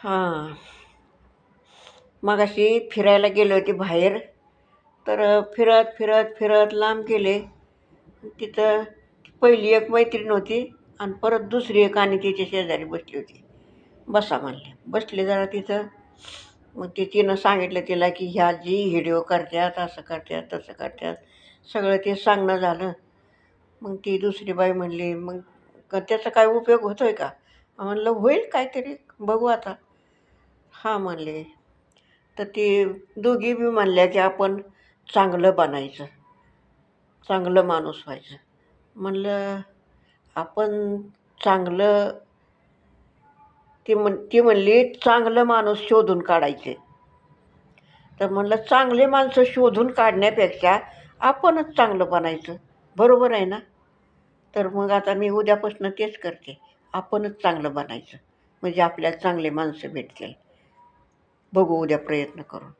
हां. मगाशी फिरायला गेले होते बाहेर. तर फिरत, फिरत, फिरत लांब गेले. तिथं पहिली एक मैत्रीण होती आणि परत दुसरी एक आणि तिच्या शेजारी बसली होती. बसा म्हणले. बसले जरा तिथं. मग तिनं सांगितलं तिला, की ह्या जी व्हिडिओ करतात, असं करतात, तसं करतात. सगळं ते सांगणं झालं. मग ती दुसरी बाई म्हणली, "मग त्याचा काय उपयोग होतोय का?" म्हणलं, "होईल काहीतरी, बघू आता." हां म्हणले. तर ती दोघी बी म्हणल्या, की आपण चांगलं बनायचं, चांगलं माणूस व्हायचं. म्हणलं, आपण चांगलं ती म्हणली, "चांगलं माणूस शोधून काढायचे." तर म्हणलं, चांगले माणसं शोधून काढण्यापेक्षा आपणच चांगलं बनायचं. बरोबर आहे ना? तर मग आता मी उद्यापासून तेच करते. आपणच चांगलं बनायचं. म्हणजे आपल्याला चांगले माणसं भेटतील. बघू उद्या प्रयत्न करून.